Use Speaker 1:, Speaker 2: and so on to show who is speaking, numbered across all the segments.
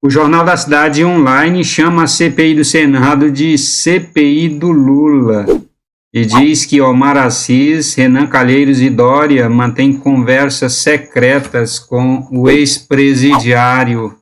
Speaker 1: O Jornal da Cidade Online chama a CPI do Senado de CPI do Lula e diz que Omar Aziz, Renan Calheiros e Dória mantêm conversas secretas com o ex-presidiário.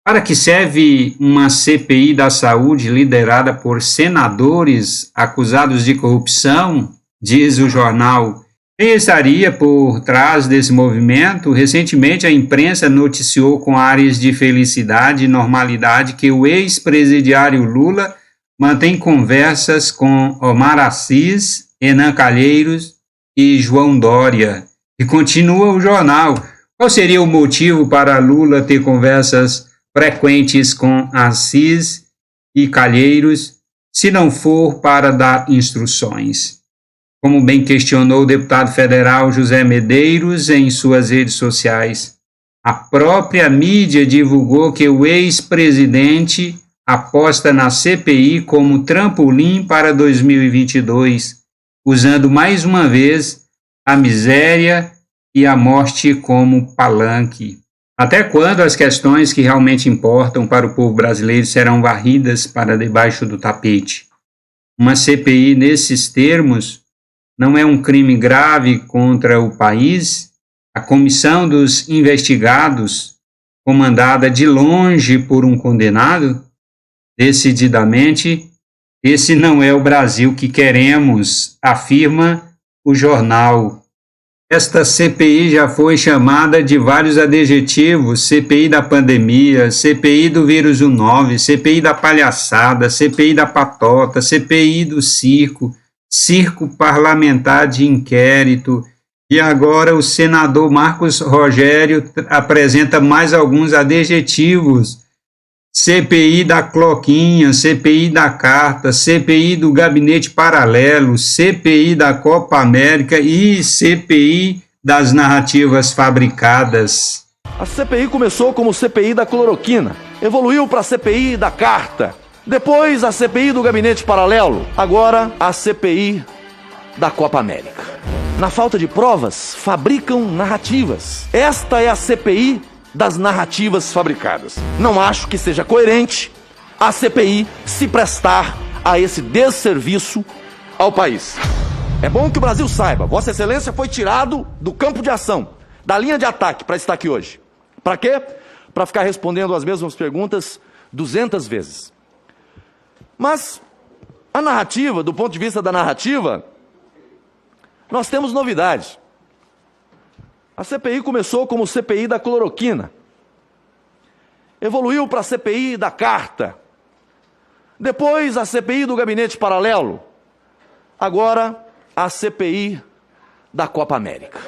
Speaker 1: Para que serve uma CPI da saúde liderada por senadores acusados de corrupção? Diz o jornal. Quem estaria por trás desse movimento? Recentemente, a imprensa noticiou com ares de felicidade e normalidade que o ex-presidiário Lula mantém conversas com Omar Aziz, Renan Calheiros e João Dória. E continua o jornal. Qual seria o motivo para Lula ter conversas frequentes com Aziz e Calheiros, se não for para dar instruções? Como bem questionou o deputado federal José Medeiros em suas redes sociais, a própria mídia divulgou que o ex-presidente aposta na CPI como trampolim para 2022, usando mais uma vez a miséria e a morte como palanque. Até quando as questões que realmente importam para o povo brasileiro serão varridas para debaixo do tapete? Uma CPI nesses termos não é um crime grave contra o país? A comissão dos investigados, comandada de longe por um condenado? Decididamente, esse não é o Brasil que queremos, afirma o jornal. Esta CPI já foi chamada de vários adjetivos: CPI da pandemia, CPI do vírus 19, CPI da palhaçada, CPI da patota, CPI do circo, circo parlamentar de inquérito, e agora o senador Marcos Rogério apresenta mais alguns adjetivos: CPI da cloquinha, CPI da carta, CPI do gabinete paralelo, CPI da Copa América e CPI das narrativas fabricadas.
Speaker 2: A CPI começou como CPI da cloroquina, evoluiu para a CPI da carta, depois a CPI do gabinete paralelo, agora a CPI da Copa América. Na falta de provas, fabricam narrativas. Esta é a CPI das narrativas fabricadas. Não acho que seja coerente a CPI se prestar a esse desserviço ao país. É bom que o Brasil saiba, Vossa Excelência foi tirado do campo de ação, da linha de ataque para estar aqui hoje. Para quê? Para ficar respondendo as mesmas perguntas 200 vezes. Mas a narrativa, do ponto de vista da narrativa, nós temos novidade. A CPI começou como CPI da cloroquina, evoluiu para a CPI da carta, depois a CPI do gabinete paralelo, agora a CPI da Copa América.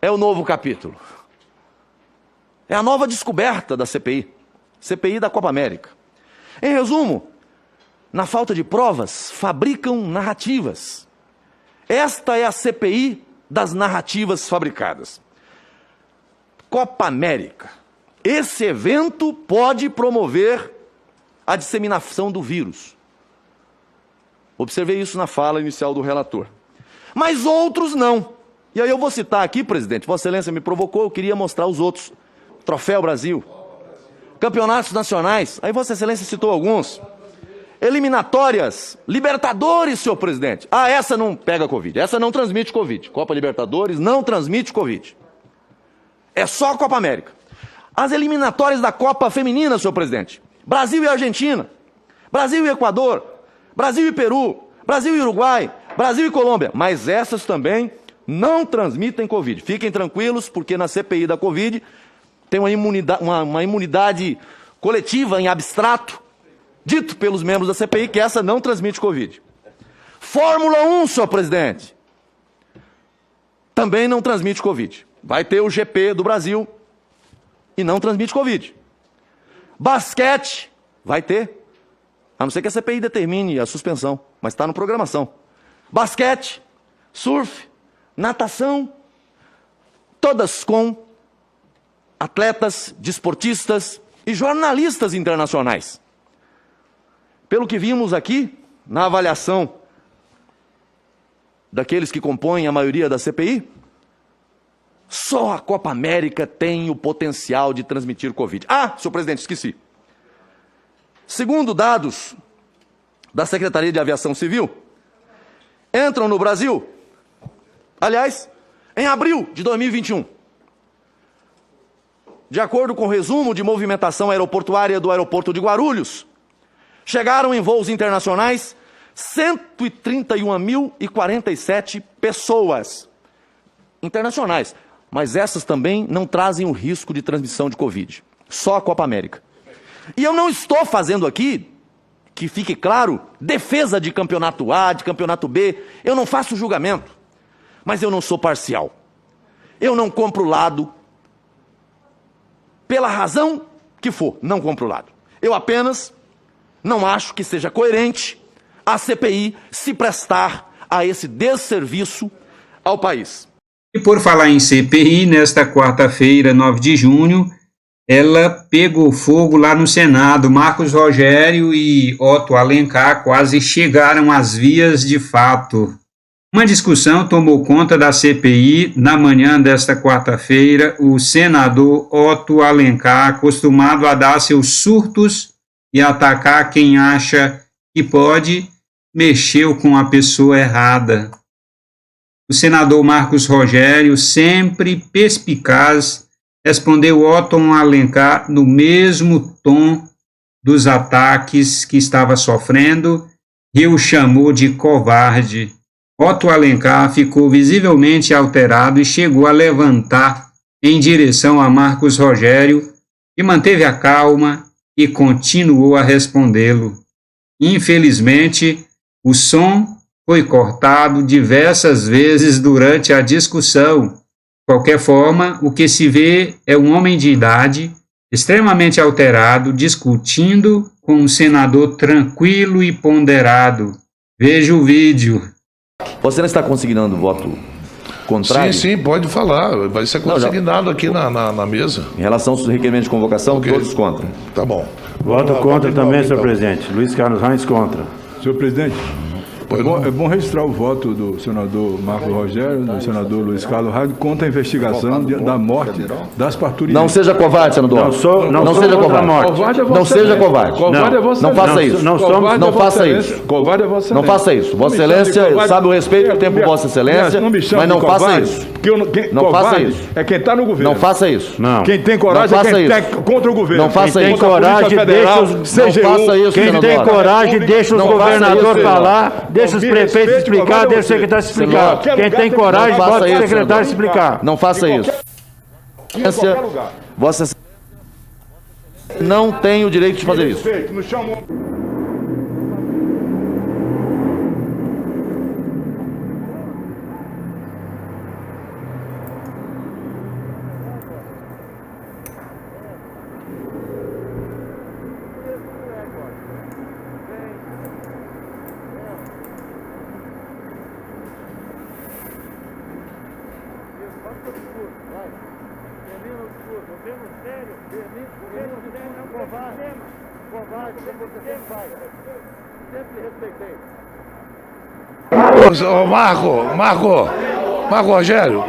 Speaker 2: É o novo capítulo. É a nova descoberta da CPI, CPI da Copa América. Em resumo, na falta de provas, fabricam narrativas. Esta é a CPI das narrativas fabricadas. Copa América. Esse evento pode promover a disseminação do vírus. Observei isso na fala inicial do relator. Mas outros não. E aí eu vou citar aqui, presidente, Vossa Excelência me provocou, eu queria mostrar os outros. Troféu Brasil. Campeonatos nacionais. Aí Vossa Excelência citou alguns. Eliminatórias, Libertadores, senhor presidente. Ah, essa não pega Covid, essa não transmite Covid. Copa Libertadores não transmite Covid. É só a Copa América. As eliminatórias da Copa Feminina, senhor presidente. Brasil e Argentina, Brasil e Equador, Brasil e Peru, Brasil e Uruguai, Brasil e Colômbia. Mas essas também não transmitem Covid. Fiquem tranquilos, porque na CPI da Covid tem uma imunidade coletiva em abstrato, dito pelos membros da CPI que essa não transmite Covid. Fórmula 1, senhor presidente, também não transmite Covid. Vai ter o GP do Brasil e não transmite Covid. Basquete, vai ter, a não ser que a CPI determine a suspensão, mas está na programação. Basquete, surf, natação, todas com atletas, desportistas e jornalistas internacionais. Pelo que vimos aqui, na avaliação daqueles que compõem a maioria da CPI? Só a Copa América tem o potencial de transmitir Covid. Ah, senhor presidente, esqueci. Segundo dados da Secretaria de Aviação Civil, entram no Brasil, aliás, em abril de 2021. De acordo com o resumo de movimentação aeroportuária do aeroporto de Guarulhos, chegaram em voos internacionais 131.047 pessoas internacionais. Mas essas também não trazem o risco de transmissão de Covid. Só a Copa América. E eu não estou fazendo aqui, que fique claro, defesa de campeonato A, de campeonato B. Eu não faço julgamento. Mas eu não sou parcial. Eu não compro lado. Pela razão que for, não compro lado. Eu apenas não acho que seja coerente a CPI se prestar a esse desserviço ao país.
Speaker 1: E por falar em CPI, nesta quarta-feira, 9 de junho, ela pegou fogo lá no Senado. Marcos Rogério e Otto Alencar quase chegaram às vias de fato. Uma discussão tomou conta da CPI na manhã desta quarta-feira. O senador Otto Alencar, acostumado a dar seus surtos e atacar quem acha que pode, mexeu com a pessoa errada. O senador Marcos Rogério, sempre perspicaz, respondeu Otto Alencar no mesmo tom dos ataques que estava sofrendo e o chamou de covarde. Otto Alencar ficou visivelmente alterado e chegou a levantar em direção a Marcos Rogério, que manteve a calma e continuou a respondê-lo. Infelizmente, o som foi cortado diversas vezes durante a discussão. De qualquer forma, o que se vê é um homem de idade, extremamente alterado, discutindo com um senador tranquilo e ponderado. Veja o vídeo.
Speaker 2: Você não está consignando voto contrário?
Speaker 3: Sim, pode falar. Vai ser consignado aqui na mesa.
Speaker 2: Em relação ao requerimento de convocação,
Speaker 3: Ok.
Speaker 2: todos contra.
Speaker 3: Tá bom.
Speaker 4: Voto contra também, senhor presidente. Luiz Carlos Reis contra.
Speaker 5: Senhor presidente,
Speaker 3: Pois
Speaker 5: é bom registrar o voto do senador Marcos Rogério, do senador Luiz Carlos Reis, contra a investigação da morte das parturientes.
Speaker 2: Não seja covarde, senador.
Speaker 4: Não sou
Speaker 2: seja
Speaker 4: contra a
Speaker 2: covarde.
Speaker 4: morte.
Speaker 5: Covarde é
Speaker 2: Não
Speaker 5: Vossa
Speaker 2: seja
Speaker 5: Excelência.
Speaker 2: covarde.
Speaker 5: Covarde é Vossa
Speaker 2: Não faça
Speaker 5: Excelência.
Speaker 2: isso.
Speaker 4: Não somos-
Speaker 5: Covarde
Speaker 2: não
Speaker 5: é Vossa
Speaker 2: faça
Speaker 5: Excelência.
Speaker 2: isso.
Speaker 5: Covarde é Vossa
Speaker 2: Não
Speaker 5: Excelência.
Speaker 2: faça isso. Vossa
Speaker 5: Não me chame de
Speaker 2: Excelência
Speaker 5: covarde.
Speaker 2: sabe o respeito que tem por Vossa Excelência,
Speaker 5: Não me chame
Speaker 2: mas
Speaker 5: de
Speaker 2: não faça
Speaker 5: covarde,
Speaker 2: isso.
Speaker 5: que
Speaker 2: Não
Speaker 5: covarde
Speaker 2: faça isso.
Speaker 5: é quem está no governo.
Speaker 2: Não faça isso.
Speaker 4: Não.
Speaker 5: Quem tem coragem
Speaker 2: Não
Speaker 5: é
Speaker 2: faça
Speaker 5: quem
Speaker 2: isso.
Speaker 5: está contra o governo.
Speaker 2: Não faça
Speaker 4: Quem tem
Speaker 2: isso.
Speaker 4: coragem, deixa os...
Speaker 2: Não
Speaker 5: CGU,
Speaker 2: faça isso,
Speaker 4: Quem
Speaker 2: senador.
Speaker 4: tem coragem, deixa os
Speaker 2: Não faça
Speaker 4: governadores
Speaker 2: isso,
Speaker 4: falar, deixa os
Speaker 5: Me
Speaker 4: prefeitos
Speaker 5: respeite,
Speaker 4: explicar,
Speaker 5: covarde
Speaker 4: deixa o
Speaker 5: é você.
Speaker 4: secretário explicar.
Speaker 2: Senador,
Speaker 4: Quem tem coragem,
Speaker 2: não faça
Speaker 4: bota o
Speaker 2: isso,
Speaker 4: secretário
Speaker 2: senador.
Speaker 4: explicar.
Speaker 2: Não faça
Speaker 5: Em
Speaker 2: isso.
Speaker 5: Em qualquer lugar.
Speaker 2: Vossa Excelência não tem o direito de fazer isso.
Speaker 5: Respeito, não chamam...
Speaker 3: Ô, Marco Rogério.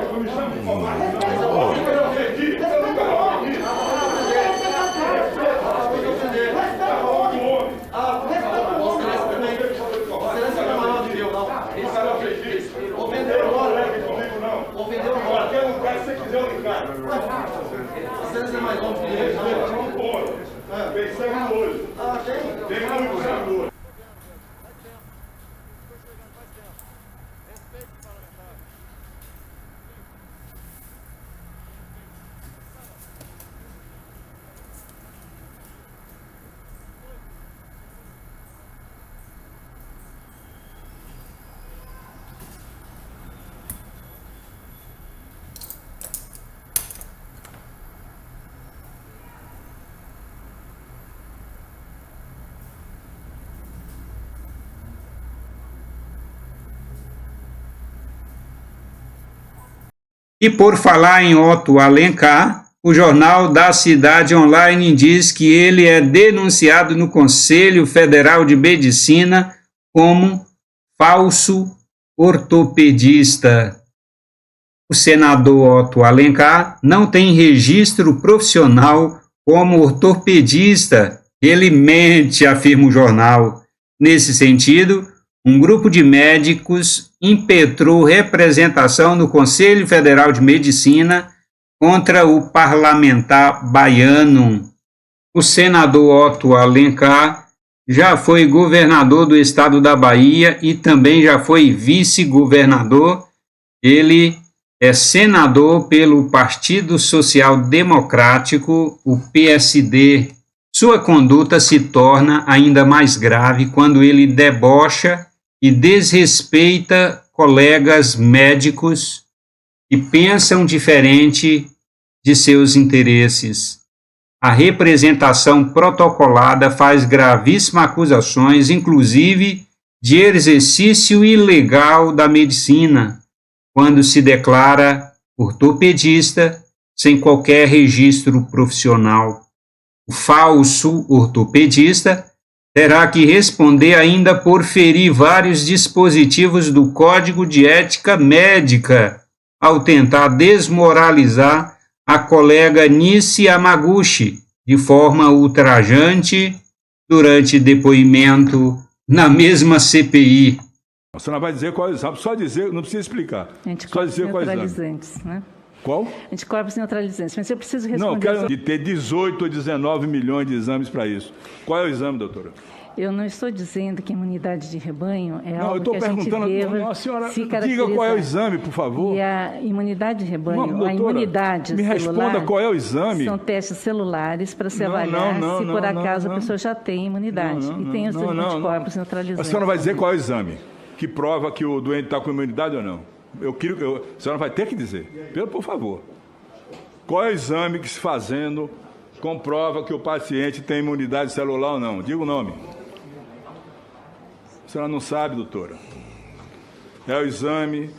Speaker 1: E por falar em Otto Alencar, o Jornal da Cidade Online diz que ele é denunciado no Conselho Federal de Medicina como falso ortopedista. O senador Otto Alencar não tem registro profissional como ortopedista. Ele mente, afirma o jornal. Nesse sentido, um grupo de médicos impetrou representação no Conselho Federal de Medicina contra o parlamentar baiano. O senador Otto Alencar já foi governador do estado da Bahia e também já foi vice-governador. Ele é senador pelo Partido Social Democrático, o PSD. Sua conduta se torna ainda mais grave quando ele debocha e desrespeita colegas médicos que pensam diferente de seus interesses. A representação protocolada faz gravíssimas acusações, inclusive de exercício ilegal da medicina, quando se declara ortopedista sem qualquer registro profissional. O falso ortopedista terá que responder ainda por ferir vários dispositivos do Código de Ética Médica ao tentar desmoralizar a colega Nice Yamaguchi de forma ultrajante durante depoimento na mesma CPI.
Speaker 5: A senhora vai dizer qual é o exame, só dizer, não precisa explicar. Só dizer qual é o exame.
Speaker 6: Neutralizantes, né?
Speaker 5: Qual?
Speaker 6: Anticorpos neutralizantes, mas eu preciso responder...
Speaker 5: Não, quero de ter 18 ou 19 milhões de exames para isso. Qual é o exame, doutora?
Speaker 6: Eu não estou dizendo que a imunidade de rebanho é
Speaker 5: Não, eu
Speaker 6: algo
Speaker 5: estou
Speaker 6: que a gente
Speaker 5: perguntando,
Speaker 6: deva
Speaker 5: não, a senhora
Speaker 6: se
Speaker 5: diga
Speaker 6: caracterizar.
Speaker 5: qual é o exame, por favor.
Speaker 6: E a imunidade de rebanho,
Speaker 5: Não, doutora,
Speaker 6: a imunidade
Speaker 5: me
Speaker 6: celular...
Speaker 5: responda qual é o exame.
Speaker 6: São testes celulares para se
Speaker 5: Não,
Speaker 6: avaliar
Speaker 5: não,
Speaker 6: se
Speaker 5: não,
Speaker 6: por
Speaker 5: não,
Speaker 6: acaso
Speaker 5: não.
Speaker 6: a pessoa já tem imunidade. E tem os anticorpos neutralizantes.
Speaker 5: A senhora vai dizer qual é o exame que prova que o doente está com imunidade ou não? A senhora vai ter que dizer, por favor. Qual é o exame que, se fazendo, comprova que o paciente tem imunidade celular ou não? Diga o nome. A senhora não sabe, doutora. É o exame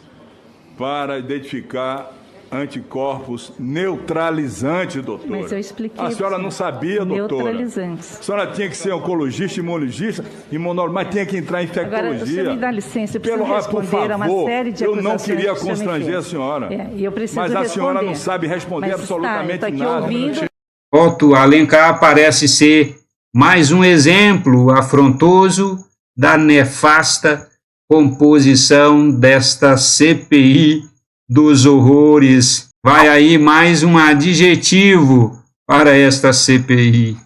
Speaker 5: para identificar anticorpos neutralizantes, doutora.
Speaker 6: Mas eu expliquei.
Speaker 5: A senhora não sabia, doutora.
Speaker 6: Neutralizantes.
Speaker 5: A senhora tinha que ser oncologista, imunologista, imunólogo, mas tinha que entrar em infectologia.
Speaker 6: Agora, o senhor me dá licença, eu preciso
Speaker 5: por
Speaker 6: responder
Speaker 5: favor,
Speaker 6: a uma série de
Speaker 5: eu
Speaker 6: acusações
Speaker 5: não queria
Speaker 6: que o senhor me
Speaker 5: constranger
Speaker 6: fez.
Speaker 5: a senhora.
Speaker 6: E eu preciso
Speaker 5: mas a senhora
Speaker 6: responder.
Speaker 5: não sabe responder
Speaker 6: Mas
Speaker 5: absolutamente
Speaker 6: eu tô aqui
Speaker 5: nada.
Speaker 6: ouvindo.
Speaker 1: Otto Alencar parece ser mais um exemplo afrontoso da nefasta composição desta CPI dos horrores. Vai aí mais um adjetivo para esta CPI.